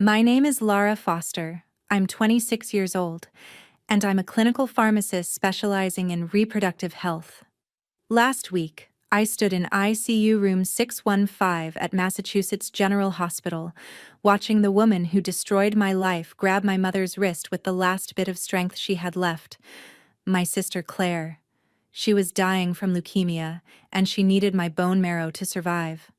My name is Laura Foster. I'm 26 years old, and I'm a clinical pharmacist specializing in reproductive health. Last week, I stood in ICU room 615 at Massachusetts General Hospital, watching the woman who destroyed my life grab my mother's wrist with the last bit of strength she had left, my sister Claire. She was dying from leukemia, and she needed my bone marrow to survive.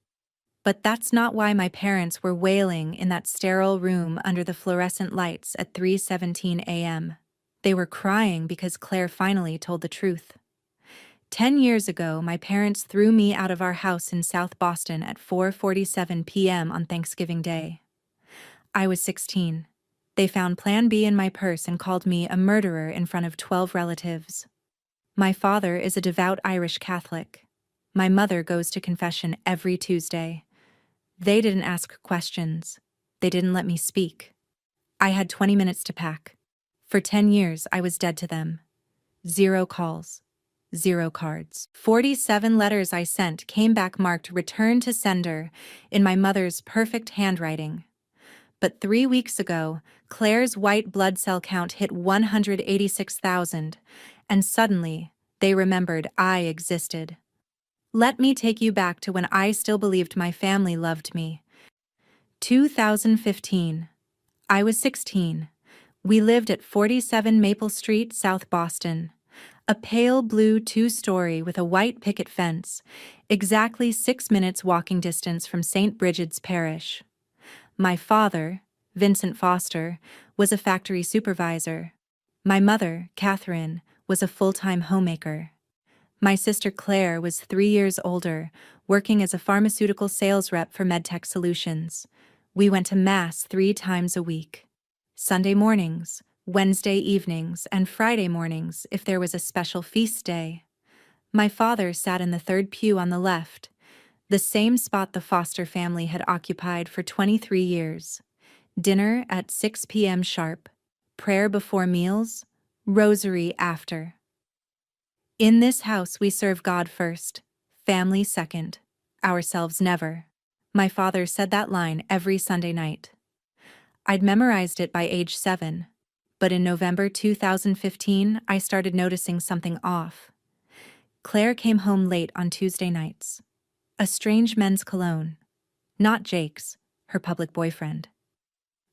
But that's not why my parents were wailing in that sterile room under the fluorescent lights at 3:17 a.m. They were crying because Claire finally told the truth. 10 years ago, my parents threw me out of our house in South Boston at 4:47 p.m. on Thanksgiving Day. I was 16. They found Plan B in my purse and called me a murderer in front of 12 relatives. My father is a devout Irish Catholic. My mother goes to confession every Tuesday. They didn't ask questions. They didn't let me speak. I had 20 minutes to pack. For 10 years, I was dead to them. 0 calls. 0 cards. 47 letters I sent came back marked return to sender in my mother's perfect handwriting. But 3 weeks ago, Claire's white blood cell count hit 186,000, and suddenly, they remembered I existed. Let me take you back to when I still believed my family loved me. 2015. I was 16. We lived at 47 Maple Street, South Boston. A pale blue 2-story with a white picket fence, exactly 6 minutes walking distance from St. Brigid's Parish. My father, Vincent Foster, was a factory supervisor. My mother, Catherine, was a full-time homemaker. My sister Claire was 3 years older, working as a pharmaceutical sales rep for MedTech Solutions. We went to Mass 3 times a week. Sunday mornings, Wednesday evenings, and Friday mornings if there was a special feast day. My father sat in the third pew on the left, the same spot the Foster family had occupied for 23 years. Dinner at 6 p.m. sharp, prayer before meals, rosary after. In this house we serve God first, family second, ourselves never. My father said that line every Sunday night. I'd memorized it by age 7, but in November 2015 I started noticing something off. Claire came home late on Tuesday nights. A strange men's cologne. Not Jake's, her public boyfriend.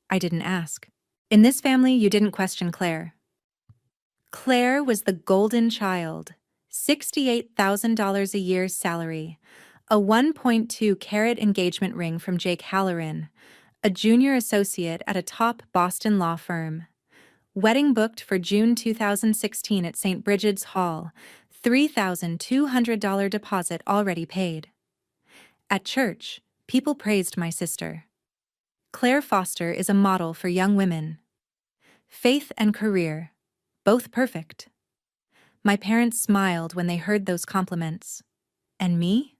I didn't ask. In this family, you didn't question Claire. Claire was the golden child. $68,000 a year salary, a 1.2-carat engagement ring from Jake Halloran, a junior associate at a top Boston law firm. Wedding booked for June 2016 at St. Brigid's Hall, $3,200 deposit already paid. At church, people praised my sister. Claire Foster is a model for young women. Faith and career, both perfect. My parents smiled when they heard those compliments. And me?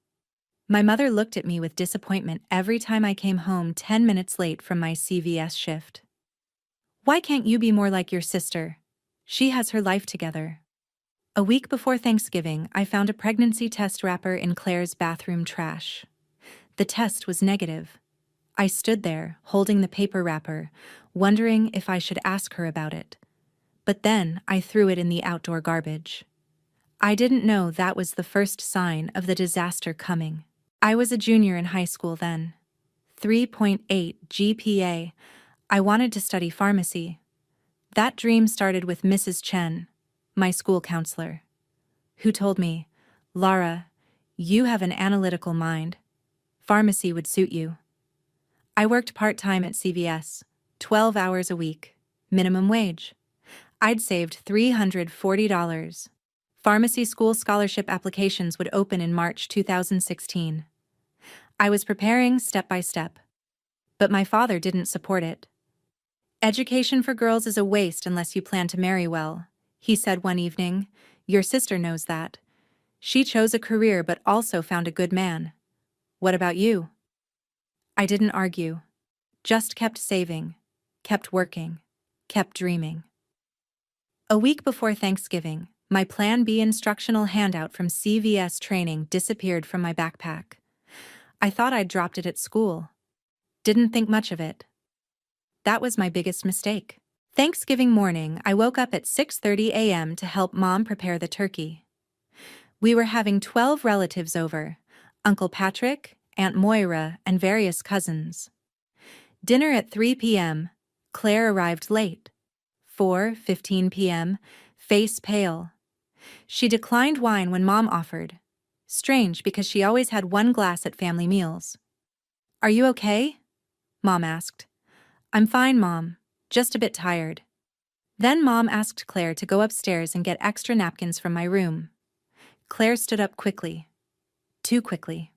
My mother looked at me with disappointment every time I came home 10 minutes late from my CVS shift. Why can't you be more like your sister? She has her life together. A week before Thanksgiving, I found a pregnancy test wrapper in Claire's bathroom trash. The test was negative. I stood there, holding the paper wrapper, wondering if I should ask her about it. But then I threw it in the outdoor garbage. I didn't know that was the first sign of the disaster coming. I was a junior in high school then. 3.8 GPA. I wanted to study pharmacy. That dream started with Mrs. Chen, my school counselor, who told me, "Laura, you have an analytical mind. Pharmacy would suit you." I worked part-time at CVS, 12 hours a week, minimum wage. I'd saved $340. Pharmacy school scholarship applications would open in March 2016. I was preparing step by step. But my father didn't support it. "Education for girls is a waste unless you plan to marry well," he said one evening. "Your sister knows that. She chose a career but also found a good man. What about you?" I didn't argue. Just kept saving, kept working, kept dreaming. A week before Thanksgiving, my Plan B instructional handout from CVS training disappeared from my backpack. I thought I'd dropped it at school. Didn't think much of it. That was my biggest mistake. Thanksgiving morning, I woke up at 6:30 a.m. to help Mom prepare the turkey. We were having 12 relatives over: Uncle Patrick, Aunt Moira, and various cousins. Dinner at 3 p.m. Claire arrived late. 4:15 p.m. Face pale. She declined wine when Mom offered. Strange, because she always had one glass at family meals. "Are you okay?" Mom asked. "I'm fine, Mom. Just a bit tired." Then Mom asked Claire to go upstairs and get extra napkins from my room. Claire stood up quickly. Too quickly.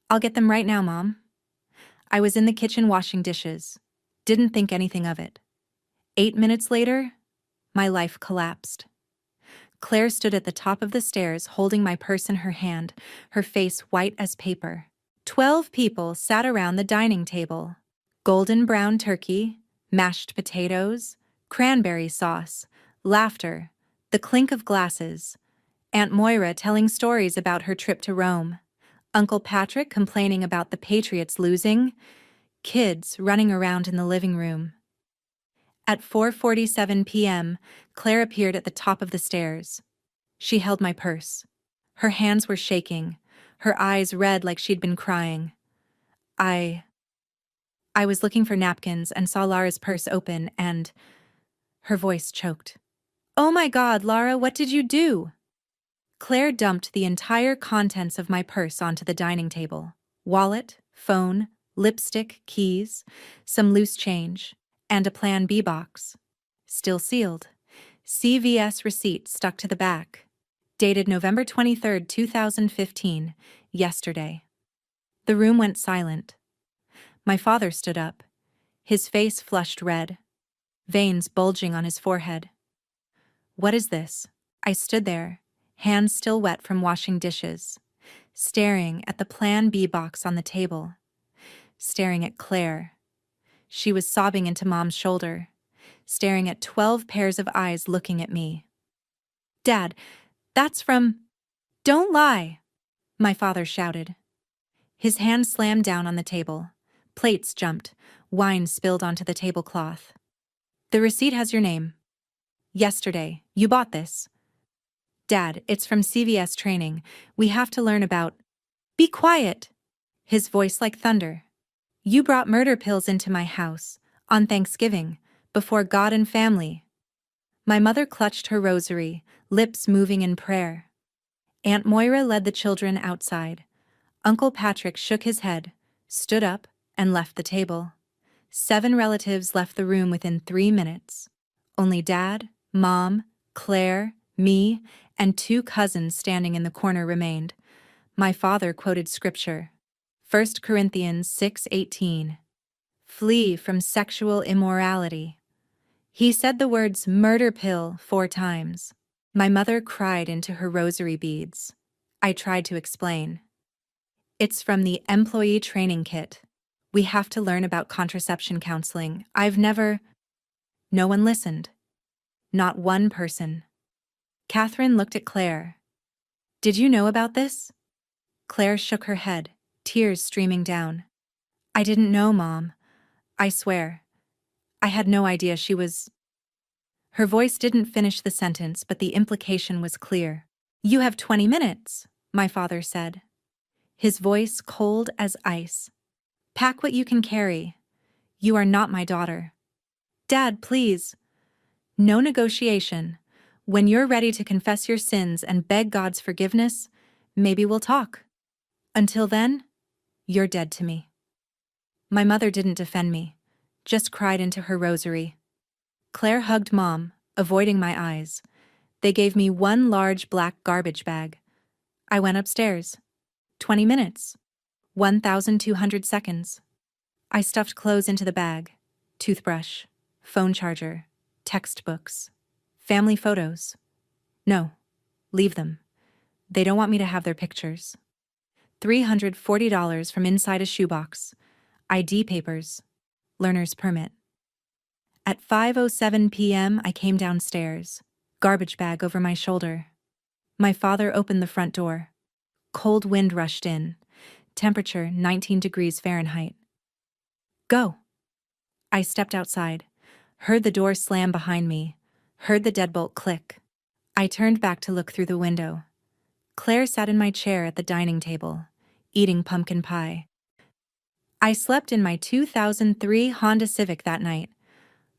"I'll get them right now, Mom." I was in the kitchen washing dishes. Didn't think anything of it. 8 minutes later, my life collapsed. Claire stood at the top of the stairs holding my purse in her hand, her face white as paper. 12 people sat around the dining table. Golden brown turkey, mashed potatoes, cranberry sauce, laughter, the clink of glasses, Aunt Moira telling stories about her trip to Rome, Uncle Patrick complaining about the Patriots losing, kids running around in the living room. At 4:47 p.m., Claire appeared at the top of the stairs. She held my purse. Her hands were shaking, her eyes red like she'd been crying. I was looking for napkins and saw Lara's purse open and... Her voice choked. "Oh my God, Lara, what did you do?" Claire dumped the entire contents of my purse onto the dining table. Wallet, phone, lipstick, keys, some loose change, and a Plan B box. Still sealed. CVS receipt stuck to the back. Dated November 23, 2015, yesterday. The room went silent. My father stood up. His face flushed red, veins bulging on his forehead. "What is this?" I stood there, hands still wet from washing dishes, staring at the Plan B box on the table, staring at Claire. She was sobbing into Mom's shoulder, staring at 12 pairs of eyes looking at me. "Dad, that's from..." "Don't lie!" my father shouted. His hand slammed down on the table. Plates jumped, wine spilled onto the tablecloth. "The receipt has your name. Yesterday, you bought this." "Dad, it's from CVS training. We have to learn about..." "Be quiet!" His voice like thunder. "You brought murder pills into my house, on Thanksgiving, before God and family." My mother clutched her rosary, lips moving in prayer. Aunt Moira led the children outside. Uncle Patrick shook his head, stood up, and left the table. 7 relatives left the room within 3 minutes. Only Dad, Mom, Claire, me, and 2 cousins standing in the corner remained. My father quoted scripture. 1 Corinthians 6:18. Flee from sexual immorality. He said the words murder pill 4 times. My mother cried into her rosary beads. I tried to explain. "It's from the employee training kit. We have to learn about contraception counseling. I've never..." No one listened. Not one person. Catherine looked at Claire. "Did you know about this?" Claire shook her head, tears streaming down. "I didn't know, Mom. I swear. I had no idea she was..." Her voice didn't finish the sentence, but the implication was clear. "You have 20 minutes, my father said. His voice cold as ice. "Pack what you can carry. You are not my daughter." "Dad, please." "No negotiation. When you're ready to confess your sins and beg God's forgiveness, maybe we'll talk. Until then, you're dead to me." My mother didn't defend me, just cried into her rosary. Claire hugged Mom, avoiding my eyes. They gave me one large black garbage bag. I went upstairs. 20 minutes. 1,200 seconds. I stuffed clothes into the bag. Toothbrush, phone charger, textbooks, family photos. No, leave them. They don't want me to have their pictures. $340 from inside a shoebox. ID papers. Learner's permit. At 5:07 p.m., I came downstairs, garbage bag over my shoulder. My father opened the front door. Cold wind rushed in. Temperature 19 degrees Fahrenheit. "Go." I stepped outside, heard the door slam behind me, heard the deadbolt click. I turned back to look through the window. Claire sat in my chair at the dining table, eating pumpkin pie. I slept in my 2003 Honda Civic that night,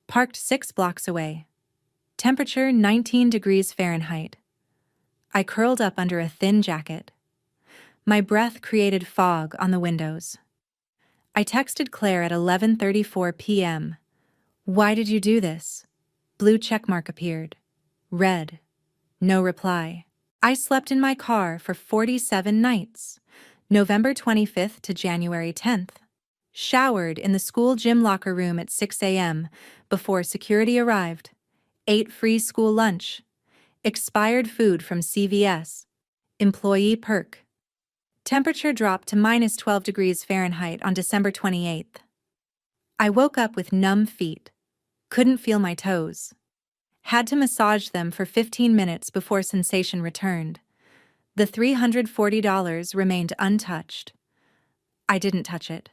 parked 6 blocks away. Temperature 19 degrees Fahrenheit. I curled up under a thin jacket. My breath created fog on the windows. I texted Claire at 11:34 p.m. "Why did you do this?" Blue checkmark appeared. Red. No reply. I slept in my car for 47 nights, November 25th to January 10th. Showered in the school gym locker room at 6 a.m. before security arrived. Ate free school lunch. Expired food from CVS. Employee perk. Temperature dropped to -12 degrees Fahrenheit on December 28th. I woke up with numb feet. Couldn't feel my toes. Had to massage them for 15 minutes before sensation returned. The $340 remained untouched. I didn't touch it.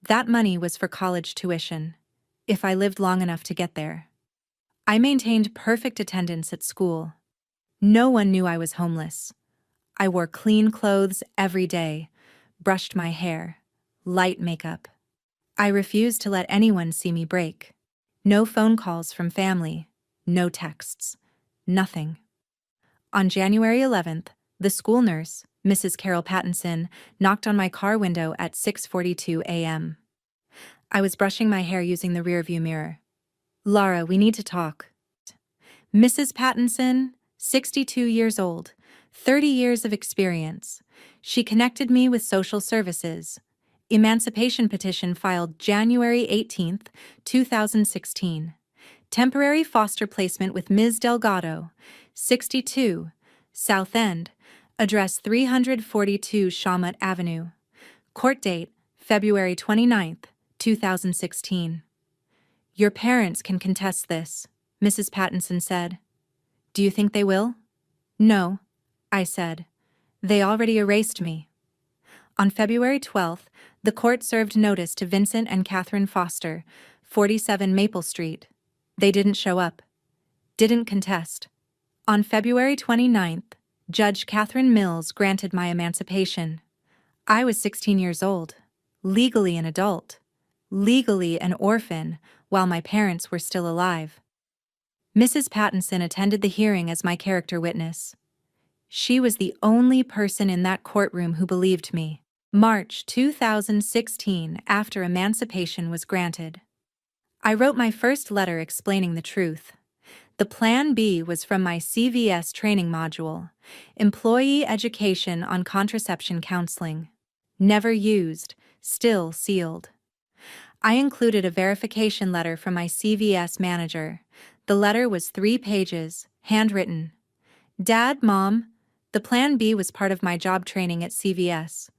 That money was for college tuition, if I lived long enough to get there. I maintained perfect attendance at school. No one knew I was homeless. I wore clean clothes every day, brushed my hair, light makeup. I refused to let anyone see me break. No phone calls from family, no texts, nothing. On January 11th, the school nurse, Mrs. Carol Pattinson, knocked on my car window at 6:42 a.m. I was brushing my hair using the rearview mirror. "Laura, we need to talk." Mrs. Pattinson, 62 years old, 30 years of experience. She connected me with social services. Emancipation petition filed January 18th, 2016. Temporary foster placement with Ms. Delgado, 62, South End, address 342 Shawmut Avenue. Court date, February 29th, 2016. "Your parents can contest this," Mrs. Pattinson said. "Do you think they will?" "No," I said. "They already erased me." On February 12th, the court served notice to Vincent and Catherine Foster, 47 Maple Street. They didn't show up. Didn't contest. On February 29th, Judge Catherine Mills granted my emancipation. I was 16 years old, legally an adult, legally an orphan, while my parents were still alive. Mrs. Pattinson attended the hearing as my character witness. She was the only person in that courtroom who believed me. March 2016, after emancipation was granted. I wrote my first letter explaining the truth. The Plan B was from my CVS training module, Employee Education on Contraception Counseling. Never used, still sealed. I included a verification letter from my CVS manager. The letter was 3 pages, handwritten. "Dad, Mom, the Plan B was part of my job training at CVS.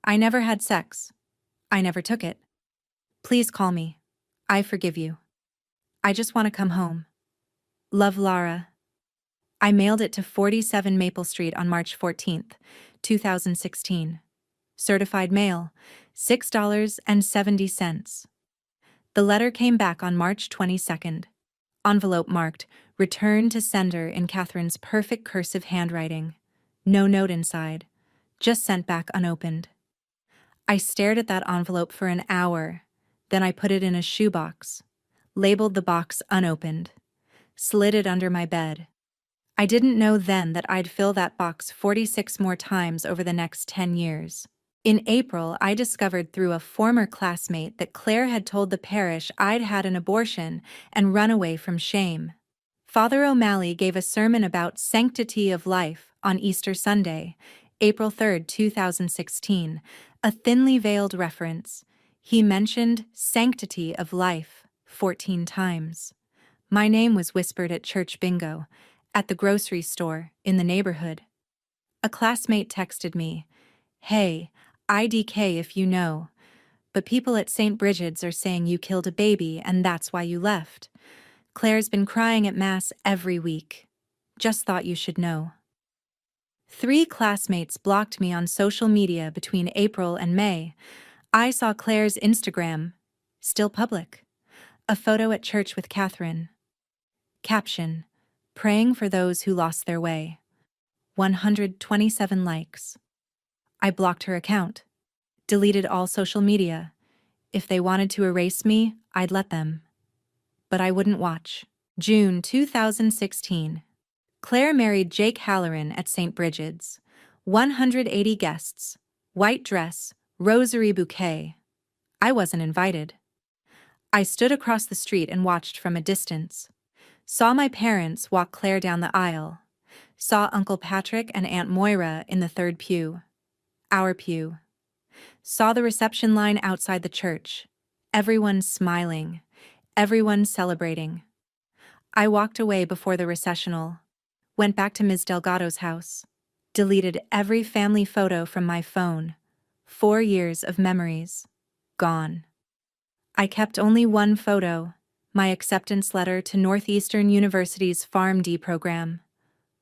I never had sex. I never took it. Please call me. I forgive you. I just want to come home. Love, Lara." I mailed it to 47 Maple Street on March 14th, 2016. Certified mail, $6.70. The letter came back on March 22nd. Envelope marked, "Return to sender" in Catherine's perfect cursive handwriting. No note inside. Just sent back unopened. I stared at that envelope for an hour. Then I put it in a shoebox. Labeled the box unopened. Slid it under my bed. I didn't know then that I'd fill that box 46 more times over the next 10 years. In April, I discovered through a former classmate that Claire had told the parish I'd had an abortion and run away from shame. Father O'Malley gave a sermon about sanctity of life on Easter Sunday, April 3, 2016, a thinly veiled reference. He mentioned sanctity of life 14 times. My name was whispered at church bingo, at the grocery store, in the neighborhood. A classmate texted me, "Hey, IDK if you know, but people at St. Brigid's are saying you killed a baby and that's why you left. Claire's been crying at Mass every week. Just thought you should know." 3 classmates blocked me on social media between April and May. I saw Claire's Instagram, still public. A photo at church with Catherine. Caption: Praying for those who lost their way. 127 likes. I blocked her account. Deleted all social media. If they wanted to erase me, I'd let them. But I wouldn't watch. June 2016. Claire married Jake Halloran at St. Bridget's. 180 guests. White dress, rosary bouquet. I wasn't invited. I stood across the street and watched from a distance. Saw my parents walk Claire down the aisle. Saw Uncle Patrick and Aunt Moira in the third pew. Our pew. Saw the reception line outside the church. Everyone smiling. Everyone celebrating. I walked away before the recessional. Went back to Ms. Delgado's house. Deleted every family photo from my phone. 4 years of memories. Gone. I kept only one photo, my acceptance letter to Northeastern University's PharmD program.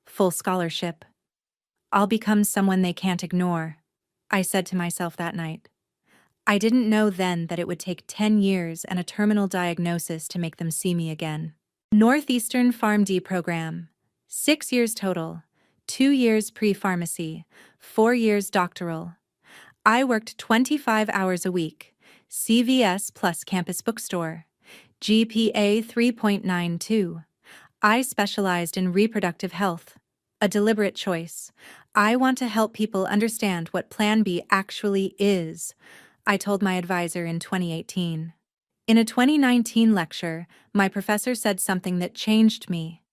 Full scholarship. I'll become someone they can't ignore, I said to myself that night. I didn't know then that it would take 10 years and a terminal diagnosis to make them see me again. Northeastern PharmD program. 6 years total. 2 years pre-pharmacy. 4 years doctoral. I worked 25 hours a week. CVS plus campus bookstore. GPA 3.92. I specialized in reproductive health. A deliberate choice. I want to help people understand what Plan B actually is, I told my advisor in 2018. In a 2019 lecture, my professor said something that changed me.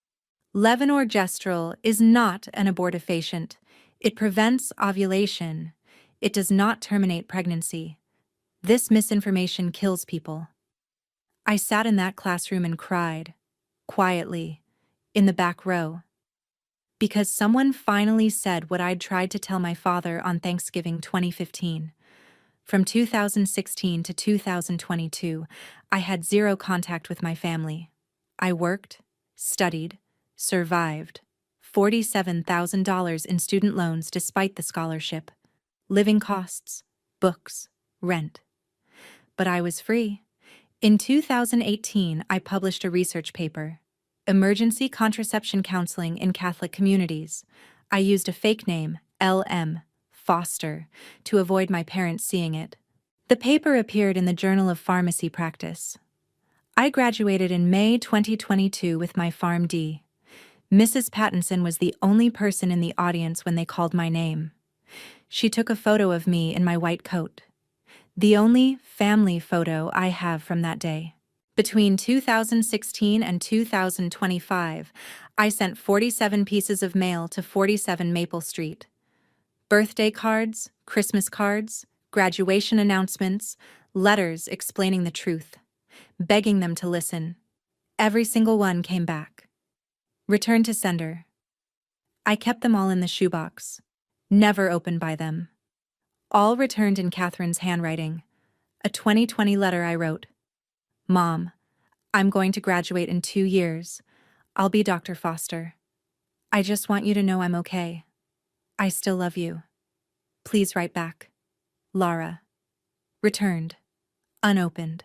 Levonorgestrel is not an abortifacient. It prevents ovulation. It does not terminate pregnancy. This misinformation kills people. I sat in that classroom and cried, quietly, in the back row. Because someone finally said what I'd tried to tell my father on Thanksgiving 2015. From 2016 to 2022, I had zero contact with my family. I worked, studied, survived. $47,000 in student loans despite the scholarship. Living costs, books, rent. But I was free. In 2018, I published a research paper, Emergency Contraception Counseling in Catholic Communities. I used a fake name, L.M. Foster, to avoid my parents seeing it. The paper appeared in the Journal of Pharmacy Practice. I graduated in May 2022 with my PharmD. Mrs. Pattinson was the only person in the audience when they called my name. She took a photo of me in my white coat. The only family photo I have from that day. Between 2016 and 2025, I sent 47 pieces of mail to 47 Maple Street. Birthday cards, Christmas cards, graduation announcements, letters explaining the truth, begging them to listen. Every single one came back. Return to sender. I kept them all in the shoebox, never opened by them. All returned in Catherine's handwriting. A 2020 letter I wrote. Mom, I'm going to graduate in 2 years. I'll be Dr. Foster. I just want you to know I'm okay. I still love you. Please write back. Laura. Returned. Unopened.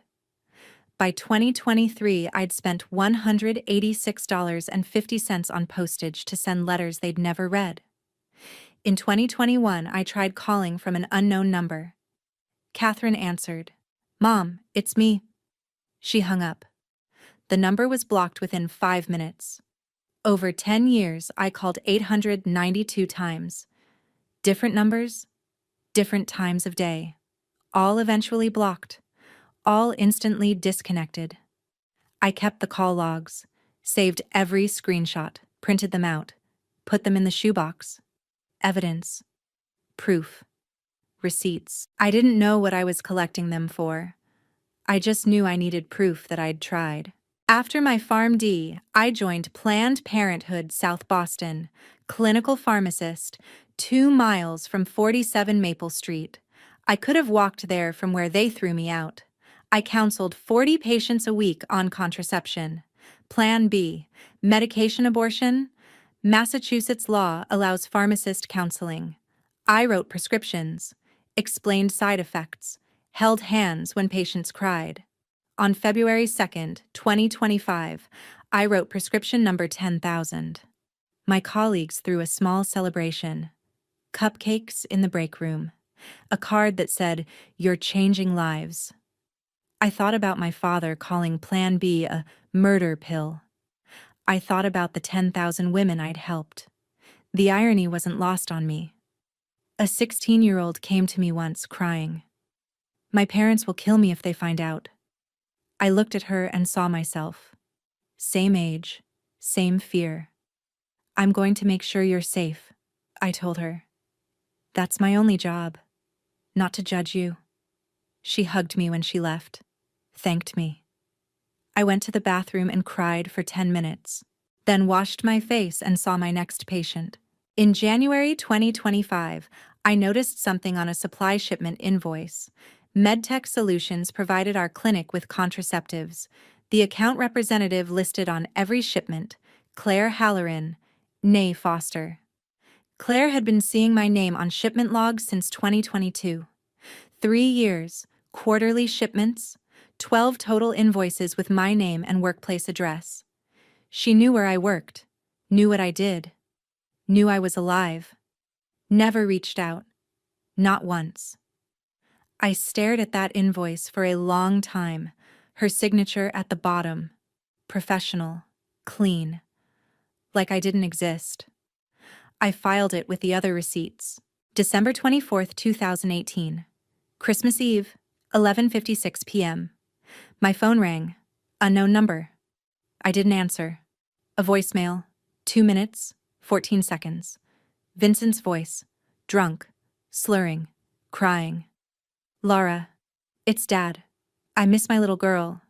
By 2023, I'd spent $186.50 on postage to send letters they'd never read. In 2021, I tried calling from an unknown number. Catherine answered. Mom, it's me. She hung up. The number was blocked within 5 minutes. Over 10 years, I called 892 times. Different numbers, different times of day. All eventually blocked. All instantly disconnected. I kept the call logs, saved every screenshot, printed them out, put them in the shoebox. Evidence. Proof. Receipts. I didn't know what I was collecting them for. I just knew I needed proof that I'd tried. After my PharmD, I joined Planned Parenthood South Boston, clinical pharmacist, 2 miles from 47 Maple Street. I could have walked there from where they threw me out. I counseled 40 patients a week on contraception. Plan B, medication abortion. Massachusetts law allows pharmacist counseling. I wrote prescriptions, explained side effects, held hands when patients cried. On February 2nd, 2025, I wrote prescription number 10,000. My colleagues threw a small celebration. Cupcakes in the break room. A card that said, "You're changing lives." I thought about my father calling Plan B a murder pill. I thought about the 10,000 women I'd helped. The irony wasn't lost on me. A 16-year-old came to me once, crying. "My parents will kill me if they find out." I looked at her and saw myself. Same age, same fear. "I'm going to make sure you're safe," I told her. "That's my only job, not to judge you." She hugged me when she left, thanked me. I went to the bathroom and cried for 10 minutes, then washed my face and saw my next patient. In January 2025, I noticed something on a supply shipment invoice. MedTech Solutions provided our clinic with contraceptives. The account representative listed on every shipment, Claire Halloran, née Foster. Claire had been seeing my name on shipment logs since 2022. 3 years, quarterly shipments, 12 total invoices with my name and workplace address. She knew where I worked, knew what I did, knew I was alive. Never reached out. Not once. I stared at that invoice for a long time, her signature at the bottom. Professional, clean, like I didn't exist. I filed it with the other receipts. December 24th, 2018. Christmas Eve, 11:56 p.m. My phone rang. Unknown number. I didn't answer. A voicemail. 2 minutes, 14 seconds. Vincent's voice. Drunk, slurring, crying. "Laura, it's Dad. I miss my little girl.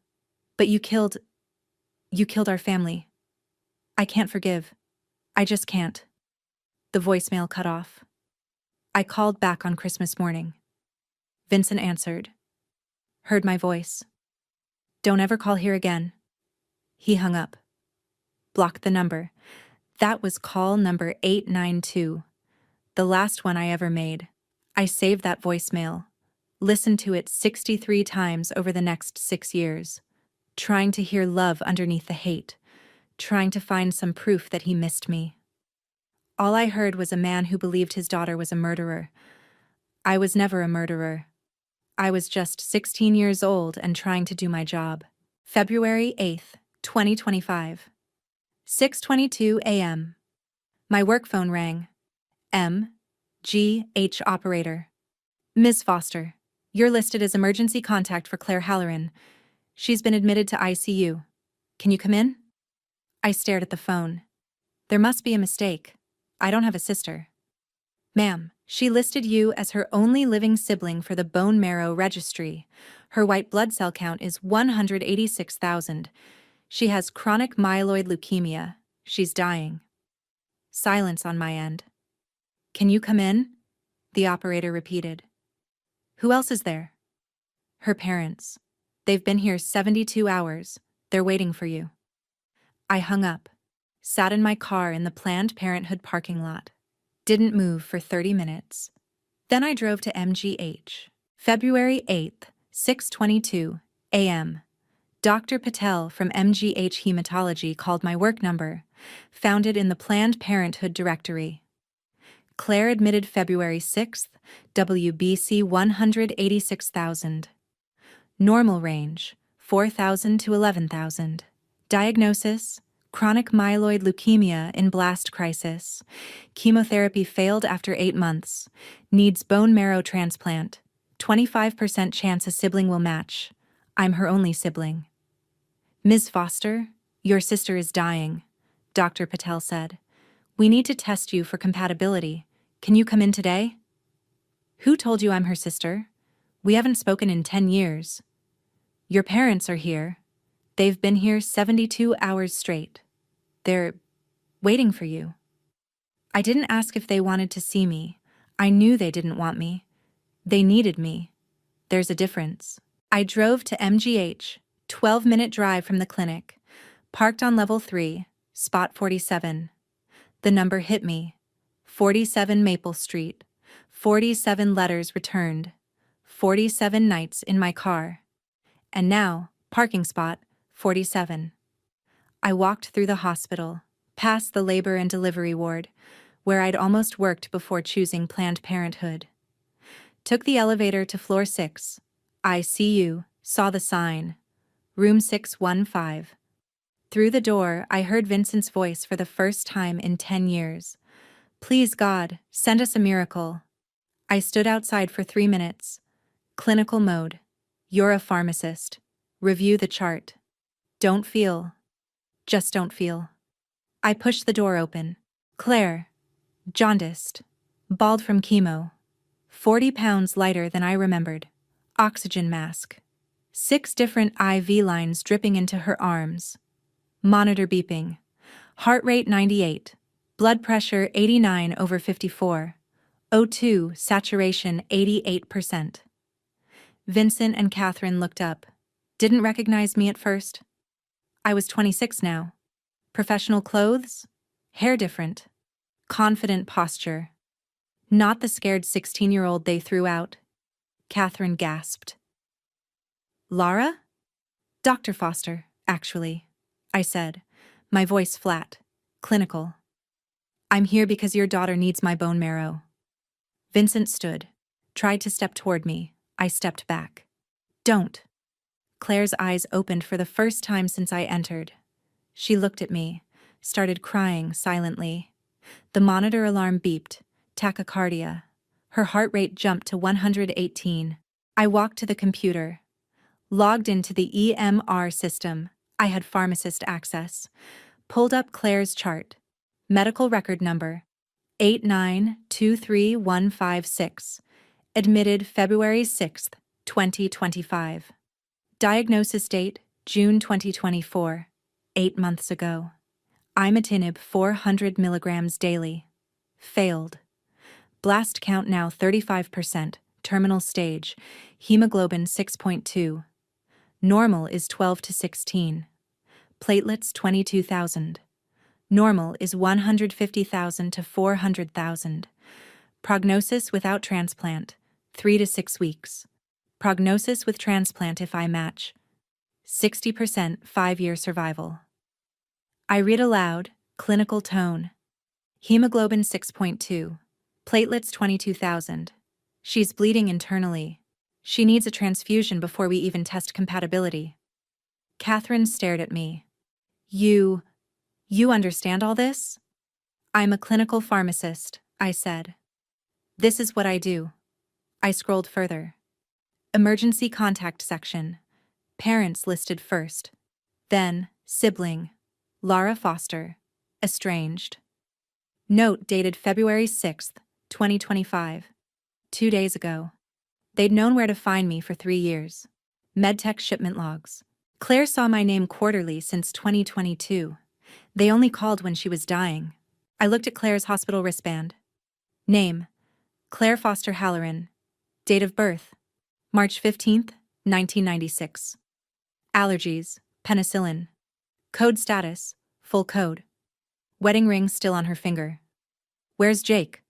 But you killed our family. I can't forgive. I just can't." The voicemail cut off. I called back on Christmas morning. Vincent answered. Heard my voice. "Don't ever call here again." He hung up. Blocked the number. That was call number 892. The last one I ever made. I saved that voicemail. Listened to it 63 times over the next 6 years. Trying to hear love underneath the hate. Trying to find some proof that he missed me. All I heard was a man who believed his daughter was a murderer. I was never a murderer. I was just 16 years old and trying to do my job. February 8th, 2025. 6:22 a.m. My work phone rang. M.G.H. operator. "Ms. Foster, you're listed as emergency contact for Claire Halloran. She's been admitted to ICU. Can you come in?" I stared at the phone. There must be a mistake. I don't have a sister. "Ma'am, she listed you as her only living sibling for the bone marrow registry. Her white blood cell count is 186,000. She has chronic myeloid leukemia. She's dying." Silence on my end. "Can you come in?" the operator repeated. "Who else is there?" "Her parents. They've been here 72 hours. They're waiting for you." I hung up. Sat in my car in the Planned Parenthood parking lot. Didn't move for 30 minutes. Then I drove to MGH. February 8th, 6:22 a.m. Dr. Patel from MGH Hematology called my work number. Found it in the Planned Parenthood directory. Claire admitted February 6th, WBC 186,000. Normal range, 4,000 to 11,000. Diagnosis, chronic myeloid leukemia in blast crisis. Chemotherapy failed after 8 months. Needs bone marrow transplant. 25% chance a sibling will match. I'm her only sibling. "Ms. Foster, your sister is dying," Dr. Patel said. "We need to test you for compatibility. Can you come in today?" "Who told you I'm her sister? We haven't spoken in 10 years. Your parents are here. They've been here 72 hours straight. They're waiting for you." I didn't ask if they wanted to see me. I knew they didn't want me. They needed me. There's a difference. I drove to MGH, 12-minute drive from the clinic. Parked on level 3, spot 47. The number hit me. 47 Maple Street. 47 letters returned. 47 nights in my car. And now, Parking spot, 47. I walked through the hospital, past the labor and delivery ward, where I'd almost worked before choosing Planned Parenthood. Took the elevator to floor 6, ICU, saw the sign, room 615. Through the door, I heard Vincent's voice for the first time in 10 years. Please God, send us a miracle. I stood outside for 3 minutes. Clinical mode. You're a pharmacist. Review the chart. Don't feel. Just don't feel. I pushed the door open. Claire. Jaundiced. Bald from chemo. 40 pounds lighter than I remembered. Oxygen mask. 6 different IV lines dripping into her arms. Monitor beeping. Heart rate 98. Blood pressure 89/54. O2 saturation 88%. Vincent and Catherine looked up. Didn't recognize me at first. I was 26 now. Professional clothes? Hair different. Confident posture. Not the scared 16-year-old they threw out. Catherine gasped. Lara? Dr. Foster, actually, I said, my voice flat, clinical. I'm here because your daughter needs my bone marrow. Vincent stood, tried to step toward me. I stepped back. Don't. Claire's eyes opened for the first time since I entered. She looked at me, started crying silently. The monitor alarm beeped, tachycardia. Her heart rate jumped to 118. I walked to the computer, logged into the EMR system. I had pharmacist access. Pulled up Claire's chart. Medical record number 8923156. Admitted February 6, 2025. Diagnosis date June 2024. 8 months ago. Imatinib 400 milligrams daily. Failed. Blast count now 35%. Terminal stage. Hemoglobin 6.2. Normal is 12 to 16. Platelets 22,000. Normal is 150,000 to 400,000. Prognosis without transplant, 3 to 6 weeks. Prognosis with transplant if I match, 60% 5-year survival. I read aloud, clinical tone. Hemoglobin 6.2. Platelets 22,000. She's bleeding internally. She needs a transfusion before we even test compatibility. Catherine stared at me. You understand all this? I'm a clinical pharmacist, I said. This is what I do. I scrolled further. Emergency contact section. Parents listed first. Then, sibling. Lara Foster. Estranged. Note dated February 6, 2025. 2 days ago. They'd known where to find me for 3 years. MedTech shipment logs. Claire saw my name quarterly since 2022. They only called when she was dying. I looked at Claire's hospital wristband. Name: Claire Foster Halloran. Date of birth: March 15, 1996. Allergies: penicillin. Code status: full code. Wedding ring still on her finger. Where's Jake?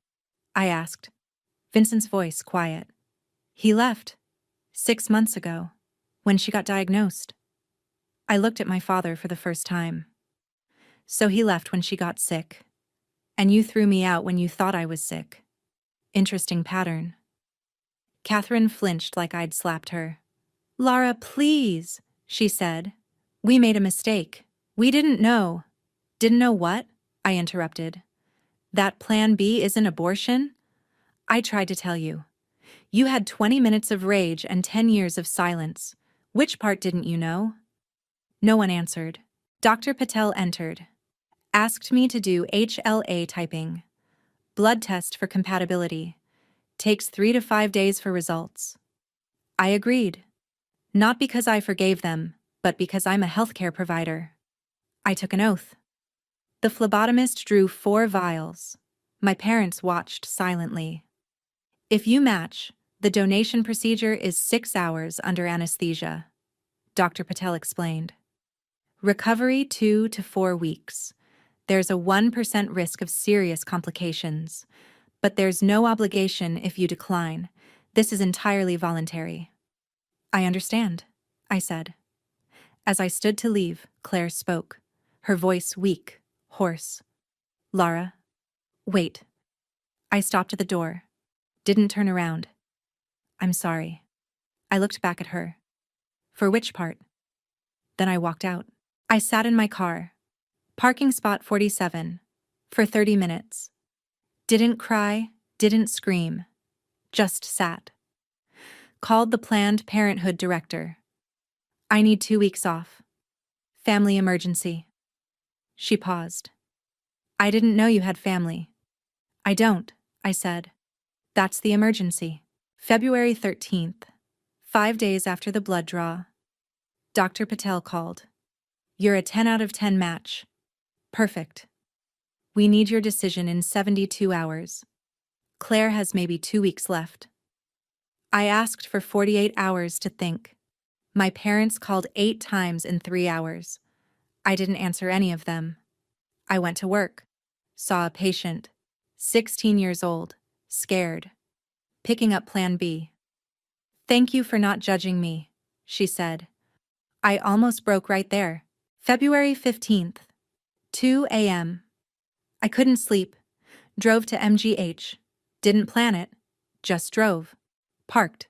I asked. Vincent's voice quiet. He left. 6 months ago, when she got diagnosed. I looked at my father for the first time. So he left when she got sick. And you threw me out when you thought I was sick. Interesting pattern. Catherine flinched like I'd slapped her. Lara, please, she said. We made a mistake. We didn't know. Didn't know what? I interrupted. That plan B isn't abortion? I tried to tell you. You had 20 minutes of rage and 10 years of silence. Which part didn't you know? No one answered. Dr. Patel entered. Asked me to do HLA typing. Blood test for compatibility. Takes 3 to 5 days for results. I agreed. Not because I forgave them, but because I'm a healthcare provider. I took an oath. The phlebotomist drew 4 vials. My parents watched silently. If you match, the donation procedure is 6 hours under anesthesia, Dr. Patel explained. Recovery 2 to 4 weeks. There's a 1% risk of serious complications, but there's no obligation if you decline. This is entirely voluntary. I understand, I said. As I stood to leave, Claire spoke, her voice weak, hoarse. "Lara, wait." I stopped at the door, didn't turn around. "I'm sorry." I looked back at her. "For which part?" Then I walked out. I sat in my car, parking spot 47, for 30 minutes. Didn't cry, didn't scream, just sat. Called the Planned Parenthood director. "I need 2 weeks off. Family emergency." She paused. "I didn't know you had family." "I don't," I said. "That's the emergency." February 13th, 5 days after the blood draw. Dr. Patel called. "You're a 10 out of 10 match. Perfect. We need your decision in 72 hours. Claire has maybe 2 weeks left." I asked for 48 hours to think. My parents called 8 times in 3 hours. I didn't answer any of them. I went to work, saw a patient, 16 years old, scared, picking up Plan B. "Thank you for not judging me," she said. I almost broke right there. February 15th, 2 a.m. I couldn't sleep. Drove to MGH. Didn't plan it. Just drove. Parked.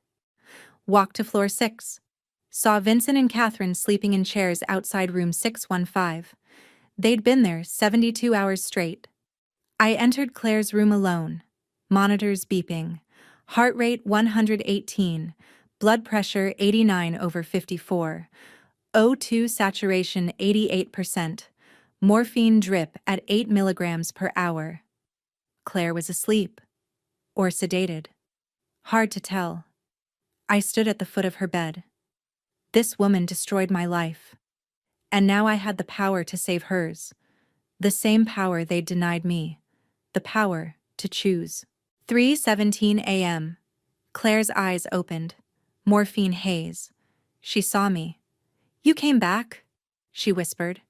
Walked to floor 6. Saw Vincent and Catherine sleeping in chairs outside room 615. They'd been there 72 hours straight. I entered Claire's room alone. Monitors beeping. Heart rate 118. Blood pressure 89/54. O2 saturation 88%. Morphine drip at 8 milligrams per hour. Claire was asleep. Or sedated. Hard to tell. I stood at the foot of her bed. This woman destroyed my life. And now I had the power to save hers. The same power they'd denied me. The power to choose. 3:17 a.m. Claire's eyes opened. Morphine haze. She saw me. "You came back?" she whispered.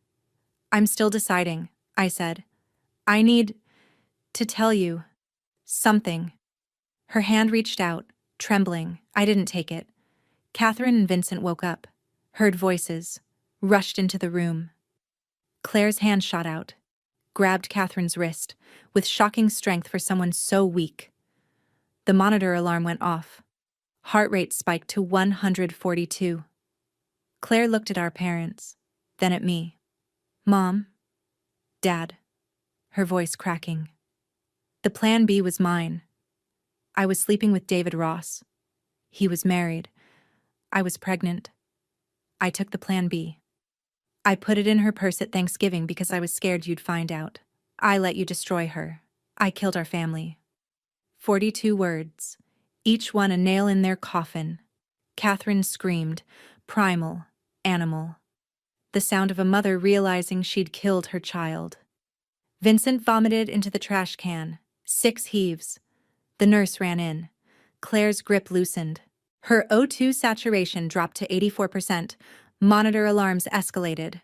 "I'm still deciding," I said. "I need to tell you something." Her hand reached out, trembling. I didn't take it. Catherine and Vincent woke up, heard voices, rushed into the room. Claire's hand shot out, grabbed Catherine's wrist, with shocking strength for someone so weak. The monitor alarm went off. Heart rate spiked to 142. Claire looked at our parents, then at me. "Mom? Dad?" Her voice cracking. The Plan B was mine. I was sleeping with David Ross. He was married. I was pregnant. I took the Plan B. I put it in her purse at Thanksgiving because I was scared you'd find out. I let you destroy her. I killed our family. 42 words, each one a nail in their coffin. Catherine screamed, primal, animal. The sound of a mother realizing she'd killed her child. Vincent vomited into the trash can. 6 heaves. The nurse ran in. Claire's grip loosened. Her O2 saturation dropped to 84%. Monitor alarms escalated.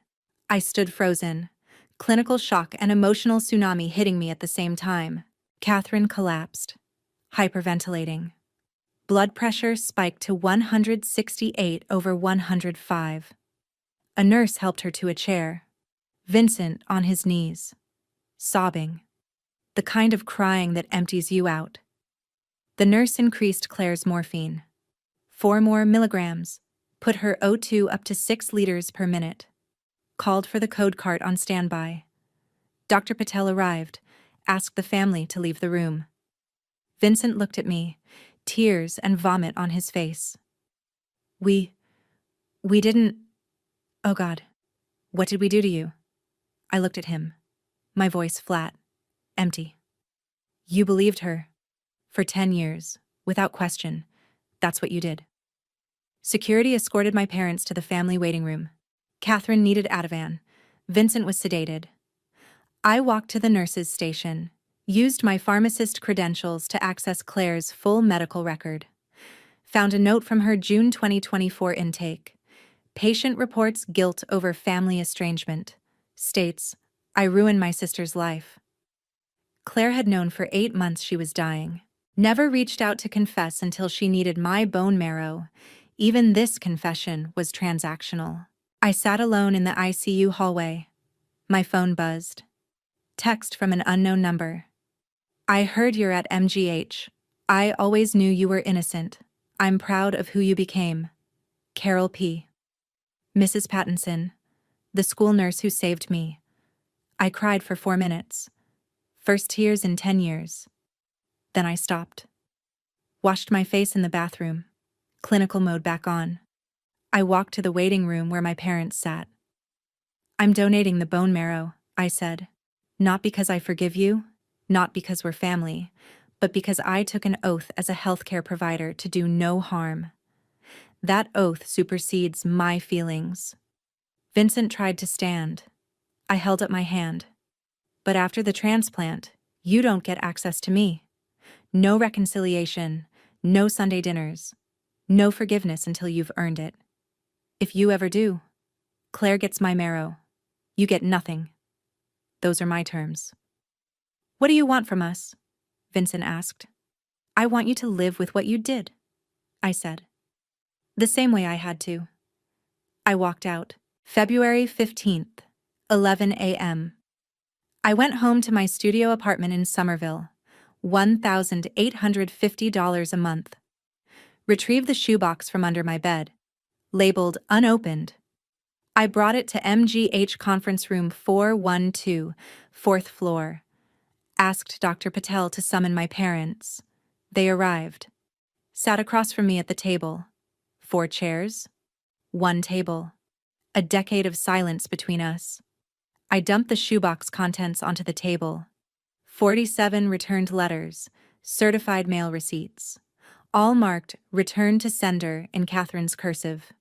I stood frozen. Clinical shock and emotional tsunami hitting me at the same time. Catherine collapsed, hyperventilating. Blood pressure spiked to 168/105. A nurse helped her to a chair. Vincent on his knees, sobbing. The kind of crying that empties you out. The nurse increased Claire's morphine. 4 more milligrams, put her O2 up to 6 liters per minute. Called for the code cart on standby. Dr. Patel arrived, asked the family to leave the room. Vincent looked at me, tears and vomit on his face. We didn't... Oh God, what did we do to you?" I looked at him, my voice flat, empty. "You believed her. For 10 years, without question. That's what you did." Security escorted my parents to the family waiting room. Catherine needed Ativan. Vincent was sedated. I walked to the nurse's station, used my pharmacist credentials to access Claire's full medical record. Found a note from her June 2024 intake. Patient reports guilt over family estrangement. States, "I ruined my sister's life." Claire had known for 8 months she was dying. Never reached out to confess until she needed my bone marrow. Even this confession was transactional. I sat alone in the ICU hallway. My phone buzzed. Text from an unknown number. I heard you're at MGH. I always knew you were innocent. I'm proud of who you became. Carol P. Mrs. Pattinson, the school nurse who saved me. I cried for 4 minutes. First tears in 10 years. Then I stopped. Washed my face in the bathroom. Clinical mode back on. I walked to the waiting room where my parents sat. I'm donating the bone marrow, I said. Not because I forgive you, not because we're family, but because I took an oath as a healthcare provider to do no harm. That oath supersedes my feelings. Vincent tried to stand. I held up my hand. But after the transplant, you don't get access to me. No reconciliation, no Sunday dinners, no forgiveness until you've earned it. If you ever do, Claire gets my marrow. You get nothing. Those are my terms. What do you want from us? Vincent asked. I want you to live with what you did, I said. The same way I had to. I walked out. February 15th, 11 a.m. I went home to my studio apartment in Somerville, $1,850 a month. Retrieved the shoebox from under my bed, labeled unopened. I brought it to MGH Conference Room 412, 4th floor. Asked Dr. Patel to summon my parents. They arrived. Sat across from me at the table. 4 chairs. 1 table. A decade of silence between us. I dumped the shoebox contents onto the table. 47 returned letters, certified mail receipts, all marked "Return to Sender" in Catherine's cursive.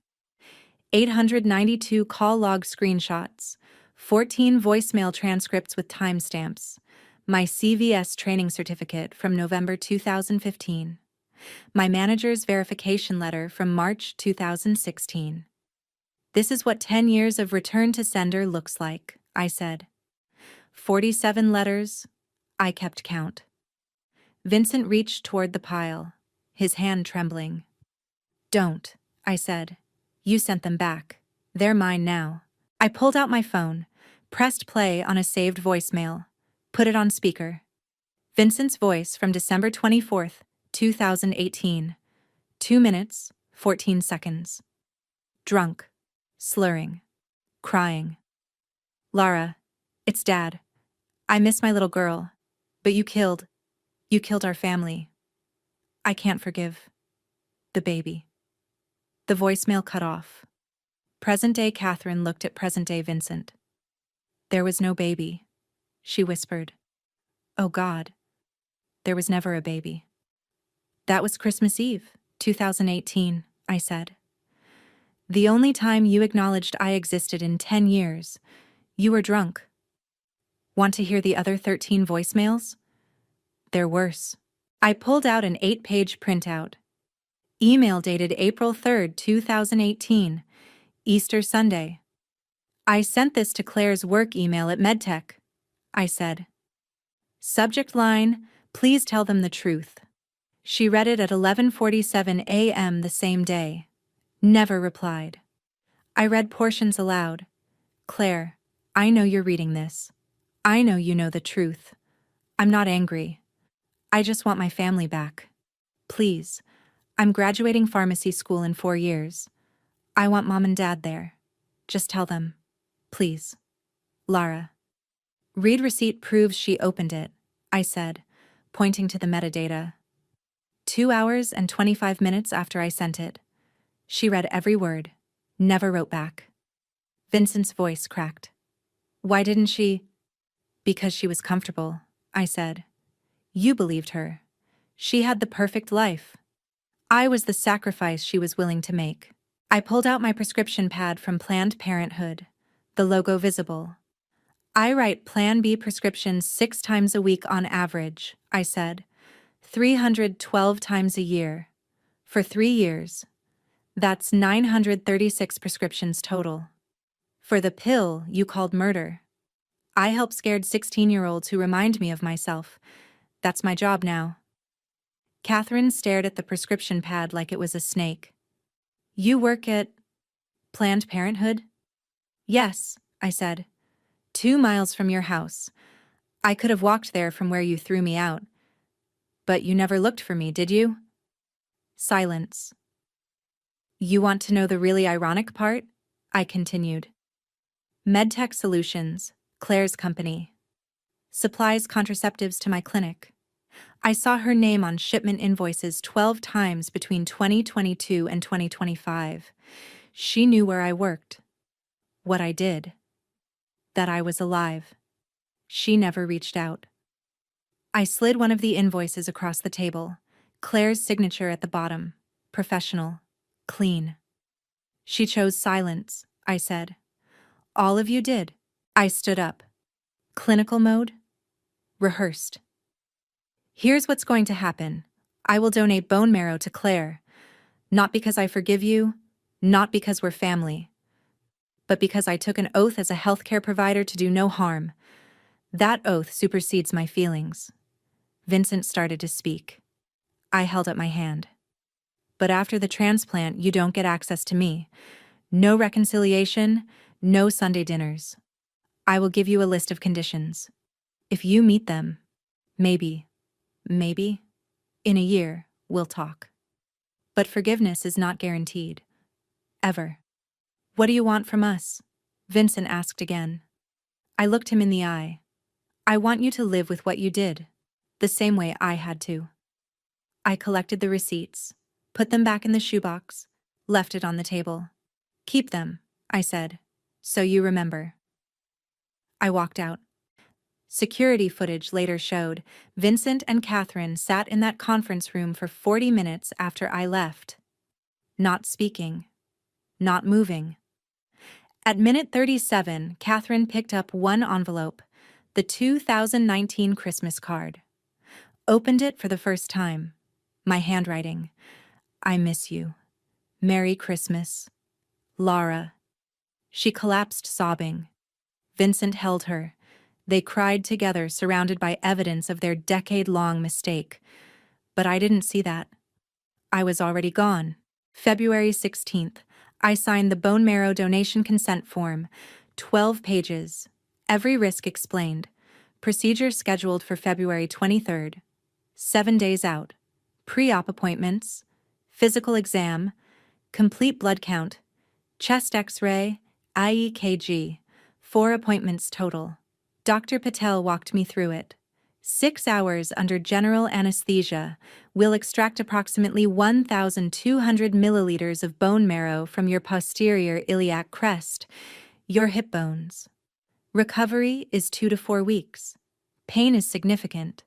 892 call log screenshots, 14 voicemail transcripts with timestamps, my CVS training certificate from November 2015, my manager's verification letter from March 2016. This is what 10 years of Return to Sender looks like, I said. 47 letters. I kept count. Vincent reached toward the pile, his hand trembling. Don't, I said. You sent them back. They're mine now. I pulled out my phone, pressed play on a saved voicemail, put it on speaker. Vincent's voice from December 24th, 2018. 2 minutes, 14 seconds. Drunk, slurring, crying. Lara, it's Dad. I miss my little girl, but you killed our family. I can't forgive. The baby. The voicemail cut off. Present-day Catherine looked at present-day Vincent. There was no baby, she whispered. Oh God, there was never a baby. That was Christmas Eve, 2018, I said. The only time you acknowledged I existed in 10 years. You were drunk. Want to hear the other 13 voicemails? They're worse. I pulled out an 8-page printout. Email dated April 3rd, 2018, Easter Sunday. I sent this to Claire's work email at MedTech, I said. Subject line, please tell them the truth. She read it at 11:47 a.m. the same day. Never replied. I read portions aloud. Claire, I know you're reading this. I know you know the truth. I'm not angry. I just want my family back. Please. I'm graduating pharmacy school in 4 years. I want Mom and Dad there. Just tell them. Please. Lara. Read receipt proves she opened it, I said, pointing to the metadata. 2 hours and 25 minutes after I sent it. She read every word, never wrote back. Vincent's voice cracked. Why didn't she? Because she was comfortable, I said. You believed her. She had the perfect life. I was the sacrifice she was willing to make. I pulled out my prescription pad from Planned Parenthood, the logo visible. I write Plan B prescriptions 6 times a week on average, I said. 312 times a year. For 3 years. That's 936 prescriptions total. For the pill you called murder. I help scared 16-year-olds who remind me of myself. That's my job now. Catherine stared at the prescription pad like it was a snake. You work at Planned Parenthood? Yes, I said. 2 miles from your house. I could have walked there from where you threw me out. But you never looked for me, did you? Silence. You want to know the really ironic part? I continued. MedTech Solutions, Claire's company, supplies contraceptives to my clinic. I saw her name on shipment invoices 12 times between 2022 and 2025. She knew where I worked, what I did, that I was alive. She never reached out. I slid one of the invoices across the table, Claire's signature at the bottom, professional, clean. She chose silence, I said. All of you did. I stood up. Clinical mode? Rehearsed. Here's what's going to happen. I will donate bone marrow to Claire. Not because I forgive you, not because we're family, but because I took an oath as a healthcare provider to do no harm. That oath supersedes my feelings. Vincent started to speak. I held up my hand. But after the transplant, you don't get access to me. No reconciliation, no Sunday dinners. I will give you a list of conditions. If you meet them, maybe, in a year, we'll talk. But forgiveness is not guaranteed. Ever. What do you want from us? Vincent asked again. I looked him in the eye. I want you to live with what you did, the same way I had to. I collected the receipts, put them back in the shoebox, left it on the table. Keep them, I said, so you remember. I walked out. Security footage later showed Vincent and Catherine sat in that conference room for 40 minutes after I left. Not speaking. Not moving. At minute 37, Catherine picked up one envelope, the 2019 Christmas card. Opened it for the first time. My handwriting. I miss you. Merry Christmas. Laura. She collapsed sobbing. Vincent held her. They cried together, surrounded by evidence of their decade-long mistake. But I didn't see that. I was already gone. February 16th, I signed the bone marrow donation consent form, 12 pages, every risk explained, procedure scheduled for February 23rd, 7 days out, pre-op appointments, physical exam, complete blood count, chest x-ray, IEKG, 4 appointments total. Dr. Patel walked me through it. 6 hours under general anesthesia will extract approximately 1,200 milliliters of bone marrow from your posterior iliac crest, your hip bones. Recovery is 2 to 4 weeks. Pain is significant.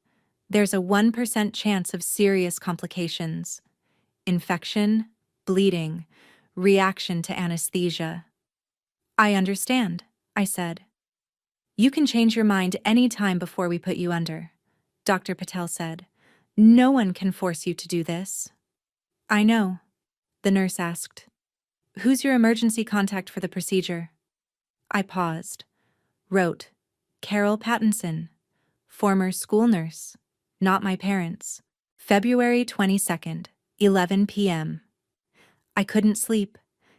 There's a 1% chance of serious complications. Infection, bleeding, reaction to anesthesia. I understand, I said. You can change your mind any time before we put you under, Dr. Patel said. No one can force you to do this. I know, the nurse asked. Who's your emergency contact for the procedure? I paused. Wrote, Carol Pattinson, former school nurse, not my parents. February 22nd, 11 p.m. I couldn't sleep,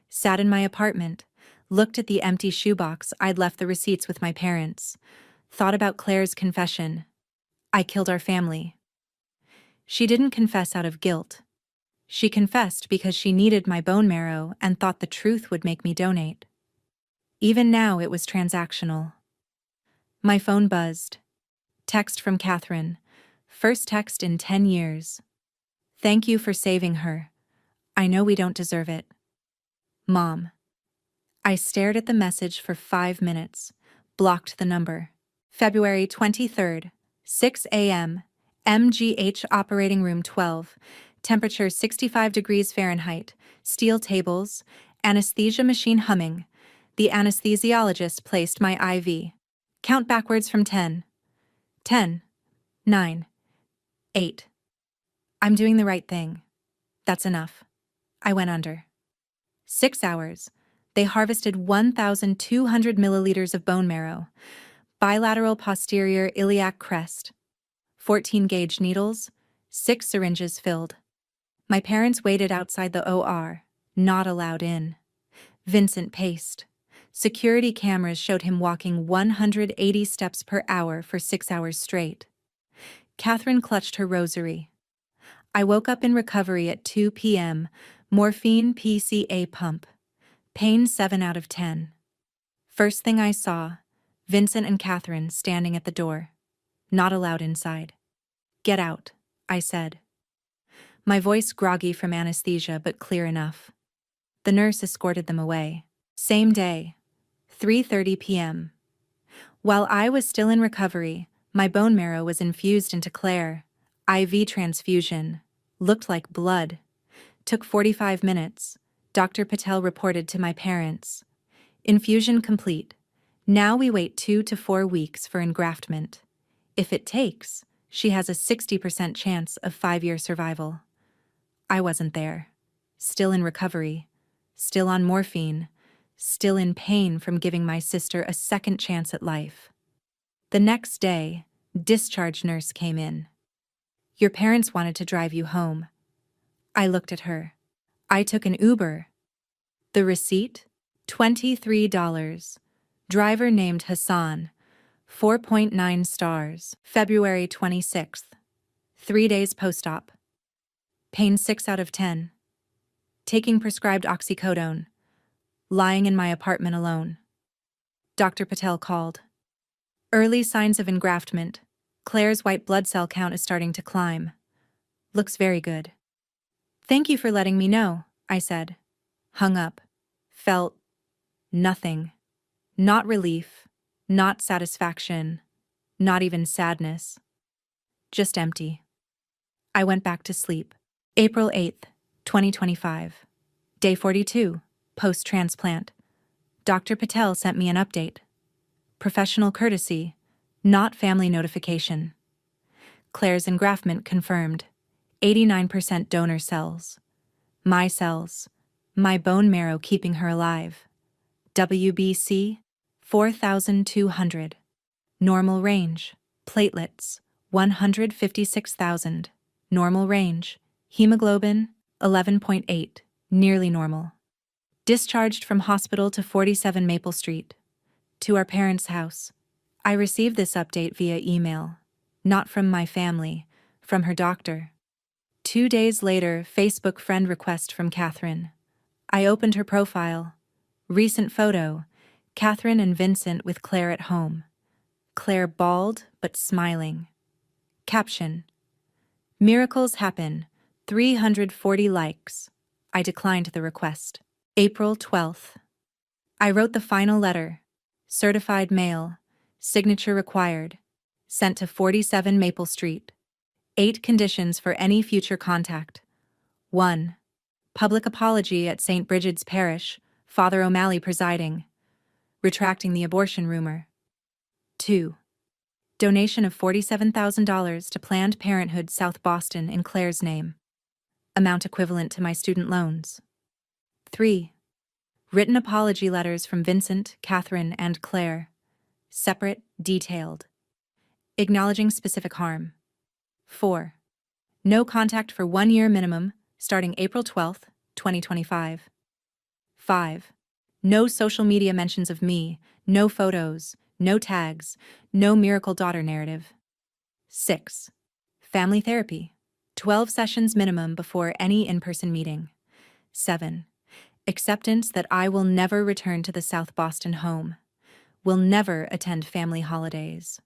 sat in my apartment, looked at the empty shoebox I'd left the receipts with my parents, thought about Claire's confession. I killed our family. She didn't confess out of guilt. She confessed because she needed my bone marrow and thought the truth would make me donate. Even now it was transactional. My phone buzzed. Text from Catherine. First text in 10 years. Thank you for saving her. I know we don't deserve it. Mom. I stared at the message for 5 minutes, blocked the number. February 23rd, 6 a.m., MGH Operating Room 12, temperature 65 degrees Fahrenheit, steel tables, anesthesia machine humming. The anesthesiologist placed my IV. Count backwards from 10. 10, 9, 8. I'm doing the right thing. That's enough. I went under. 6 hours. They harvested 1,200 milliliters of bone marrow, bilateral posterior iliac crest, 14-gauge needles, 6 syringes filled. My parents waited outside the OR, not allowed in. Vincent paced, Security cameras showed him walking 180 steps per hour for 6 hours straight. Catherine clutched her rosary. I woke up in recovery at 2 p.m., morphine PCA pump. Pain 7 out of 10. First thing I saw, Vincent and Catherine standing at the door. Not allowed inside. Get out, I said. My voice groggy from anesthesia but clear enough. The nurse escorted them away. Same day, 3:30 p.m. While I was still in recovery, my bone marrow was infused into Claire. IV transfusion. Looked like blood. Took 45 minutes. Dr. Patel reported to my parents. Infusion complete. Now we wait 2 to 4 weeks for engraftment. If it takes, she has a 60% chance of 5-year survival. I wasn't there. Still in recovery. Still on morphine. Still in pain from giving my sister a second chance at life. The next day, discharge nurse came in. Your parents wanted to drive you home. I looked at her. I took an Uber. The receipt? $23. Driver named Hassan. 4.9 stars. February 26th. 3 days post-op. Pain 6 out of 10. Taking prescribed oxycodone. Lying in my apartment alone. Dr. Patel called. Early signs of engraftment. Claire's white blood cell count is starting to climb. Looks very good. Thank you for letting me know, I said. Hung up. Felt nothing. Not relief, not satisfaction, not even sadness. Just empty. I went back to sleep. April 8th, 2025. Day 42, post-transplant. Dr. Patel sent me an update. Professional courtesy, not family notification. Claire's engraftment confirmed. 89% donor cells. My cells. My bone marrow keeping her alive. WBC, 4,200. Normal range. Platelets, 156,000. Normal range. Hemoglobin, 11.8. Nearly normal. Discharged from hospital to 47 Maple Street. To our parents' house. I received this update via email. Not from my family, from her doctor. 2 days later, Facebook friend request from Catherine. I opened her profile. Recent photo, Catherine and Vincent with Claire at home. Claire bald but smiling. Caption: Miracles happen, 340 likes. I declined the request. April 12th. I wrote the final letter. Certified mail. Signature required. Sent to 47 Maple Street. 8 conditions for any future contact. 1. Public apology at St. Brigid's Parish, Father O'Malley presiding. Retracting the abortion rumor. 2. Donation of $47,000 to Planned Parenthood South Boston in Claire's name. Amount equivalent to my student loans. 3. Written apology letters from Vincent, Catherine, and Claire. Separate, detailed. Acknowledging specific harm. 4. No contact for 1 year minimum, starting April 12th, 2025. 5. No social media mentions of me, no photos, no tags, no miracle daughter narrative. 6. Family therapy. 12 sessions minimum before any in-person meeting. 7. Acceptance that I will never return to the South Boston home. Will never attend family holidays.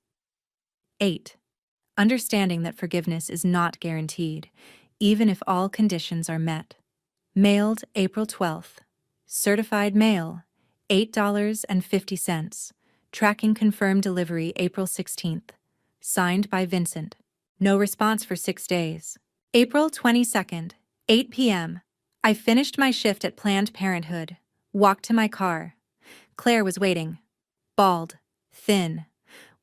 8. Understanding that forgiveness is not guaranteed, even if all conditions are met. Mailed April 12th. Certified mail, $8.50. Tracking confirmed delivery April 16th. Signed by Vincent. No response for 6 days. April 22nd, 8 p.m. I finished my shift at Planned Parenthood. Walked to my car. Claire was waiting. Bald, thin,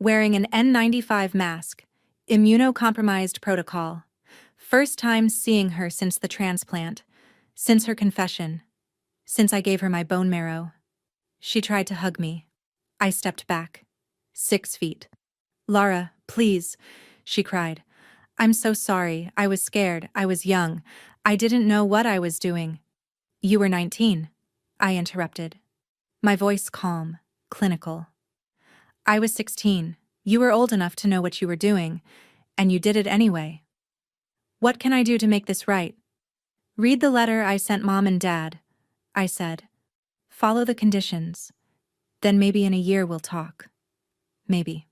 wearing an N95 mask. Immunocompromised protocol. First time seeing her since the transplant, since her confession, since I gave her my bone marrow. She tried to hug me. I stepped back. 6 feet. Laura, please, she cried. I'm so sorry. I was scared. I was young. I didn't know what I was doing. You were 19, I interrupted. My voice calm, clinical. I was 16. You were old enough to know what you were doing, and you did it anyway. What can I do to make this right? Read the letter I sent Mom and Dad, I said. Follow the conditions. Then maybe in a year we'll talk. Maybe.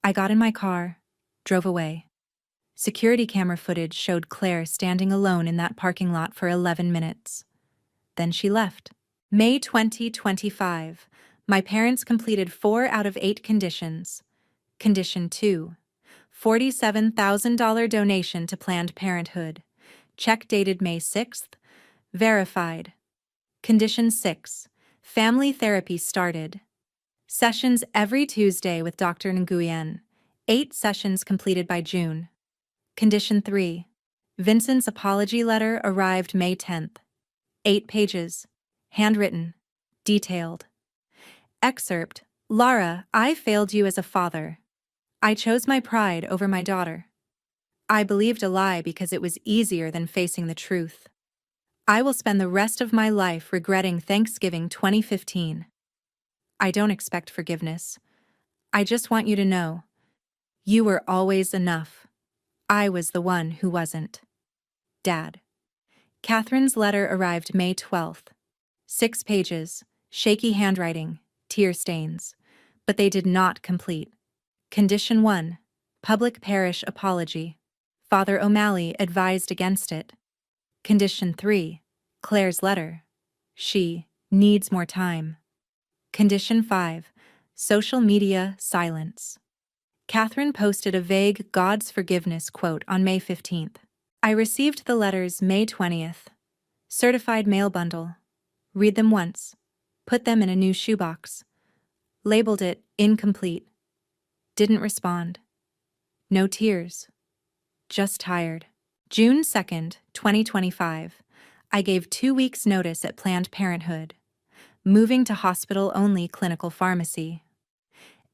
I got in my car, drove away. Security camera footage showed Claire standing alone in that parking lot for 11 minutes. Then she left. May 2025. My parents completed 4 out of 8 conditions. Condition 2. $47,000 donation to Planned Parenthood. Check dated May 6th. Verified. Condition 6. Family therapy started. Sessions every Tuesday with Dr. Nguyen. 8 sessions completed by June. Condition 3. Vincent's apology letter arrived May 10th. 8 pages. Handwritten. Detailed. Excerpt. Lara, I failed you as a father. I chose my pride over my daughter. I believed a lie because it was easier than facing the truth. I will spend the rest of my life regretting Thanksgiving 2015. I don't expect forgiveness. I just want you to know. You were always enough. I was the one who wasn't. Dad. Catherine's letter arrived May 12th. 6 pages, shaky handwriting, tear stains. But they did not complete. Condition 1. Public parish apology. Father O'Malley advised against it. Condition 3. Claire's letter. She needs more time. Condition 5. Social media silence. Catherine posted a vague God's forgiveness quote on May 15th. I received the letters May 20th. Certified mail bundle. Read them once. Put them in a new shoebox. Labeled it incomplete. Didn't respond. No tears. Just tired. June 2nd, 2025. I gave 2 weeks' notice at Planned Parenthood. Moving to hospital-only clinical pharmacy.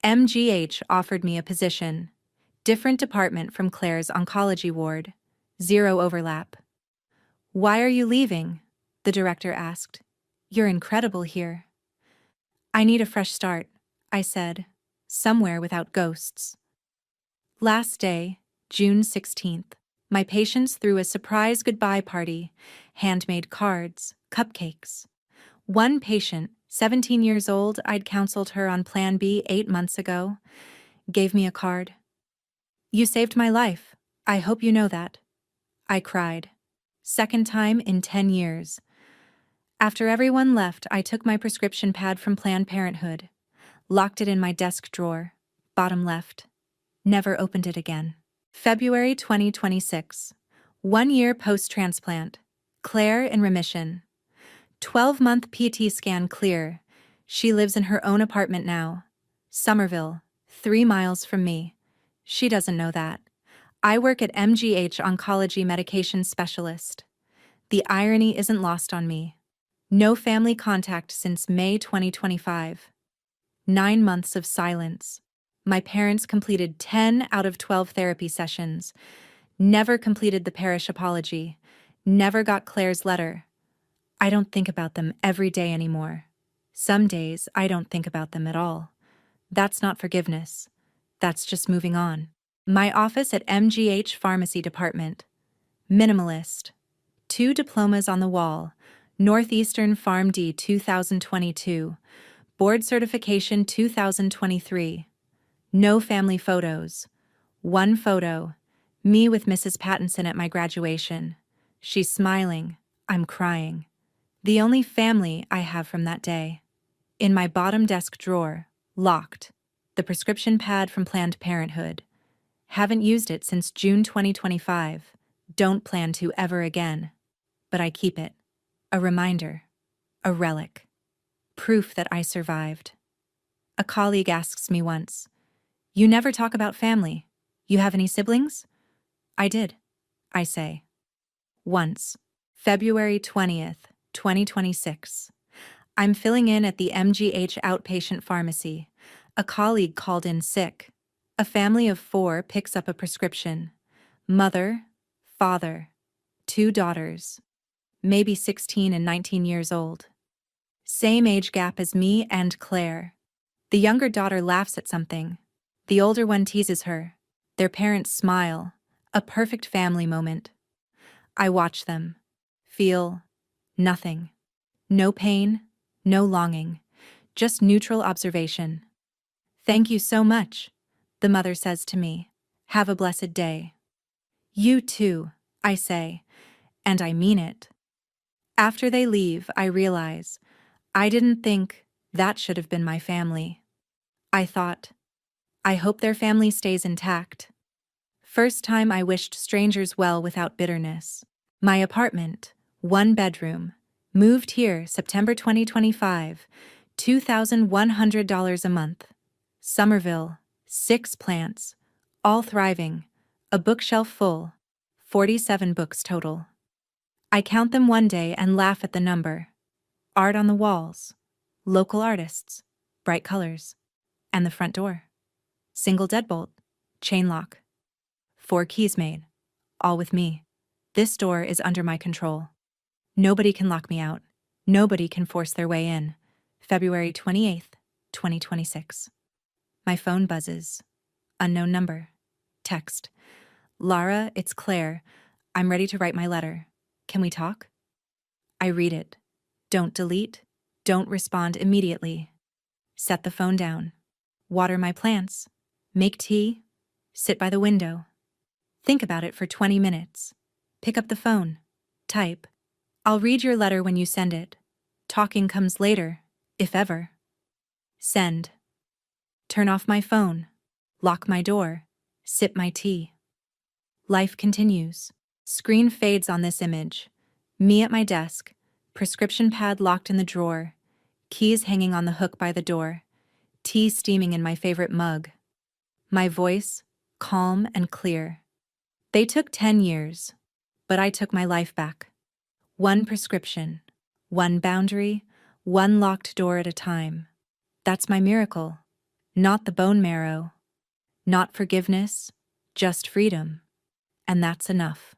MGH offered me a position. Different department from Claire's oncology ward. 0 overlap. Why are you leaving? The director asked. You're incredible here. I need a fresh start, I said. Somewhere without ghosts. Last day, June 16th. My patients threw a surprise goodbye party. Handmade cards, cupcakes. One patient, 17 years old, I'd counseled her on Plan B 8 months ago, gave me a card. You saved my life. I hope you know that. I cried. Second time in 10 years. After everyone left, I took my prescription pad from Planned Parenthood, locked it in my desk drawer, bottom left. Never opened it again. February 2026. 1 year post-transplant. Claire in remission. 12-month PT scan clear. She lives in her own apartment now. Somerville, 3 miles from me. She doesn't know that. I work at MGH Oncology Medication Specialist. The irony isn't lost on me. No family contact since May 2025. 9 months of silence. My parents completed 10 out of 12 therapy sessions. Never completed the parish apology. Never got Claire's letter. I don't think about them every day anymore. Some days I don't think about them at all. That's not forgiveness. That's just moving on. My office at MGH Pharmacy Department. Minimalist. 2 diplomas on the wall. Northeastern PharmD 2022. Board Certification 2023. No family photos. 1 photo. Me with Mrs. Pattinson at my graduation. She's smiling. I'm crying. The only family I have from that day. In my bottom desk drawer, locked. The prescription pad from Planned Parenthood. Haven't used it since June 2025. Don't plan to ever again. But I keep it. A reminder. A relic. Proof that I survived. A colleague asks me once, "You never talk about family. You have any siblings?" I did, I say. Once. February 20th, 2026. I'm filling in at the MGH outpatient pharmacy. A colleague called in sick. A family of 4 picks up a prescription. Mother, father, 2 daughters, maybe 16 and 19 years old. Same age gap as me and Claire. The younger daughter laughs at something. The older one teases her. Their parents smile. A perfect family moment. I watch them. Feel nothing. No pain, no longing. Just neutral observation. Thank you so much, the mother says to me. Have a blessed day. You too, I say, and I mean it. After they leave, I realize I didn't think that should have been my family. I thought, I hope their family stays intact. First time I wished strangers well without bitterness. My apartment, 1 bedroom, moved here September 2025, $2,100 a month. Somerville, 6 plants, all thriving, a bookshelf full, 47 books total. I count them one day and laugh at the number. Art on the walls, local artists, bright colors, and the front door. Single deadbolt, chain lock. 4 keys made, all with me. This door is under my control. Nobody can lock me out. Nobody can force their way in. February 28th, 2026. My phone buzzes. Unknown number. Text. Lara, it's Claire. I'm ready to write my letter. Can we talk? I read it. Don't delete. Don't respond immediately. Set the phone down. Water my plants. Make tea. Sit by the window. Think about it for 20 minutes. Pick up the phone. Type. I'll read your letter when you send it. Talking comes later, if ever. Send. Turn off my phone. Lock my door. Sip my tea. Life continues. Screen fades on this image. Me at my desk. Prescription pad locked in the drawer. Keys hanging on the hook by the door. Tea steaming in my favorite mug. My voice, calm and clear. They took 10 years, but I took my life back. 1 prescription, 1 boundary, 1 locked door at a time. That's my miracle. Not the bone marrow. Not forgiveness, just freedom. And that's enough.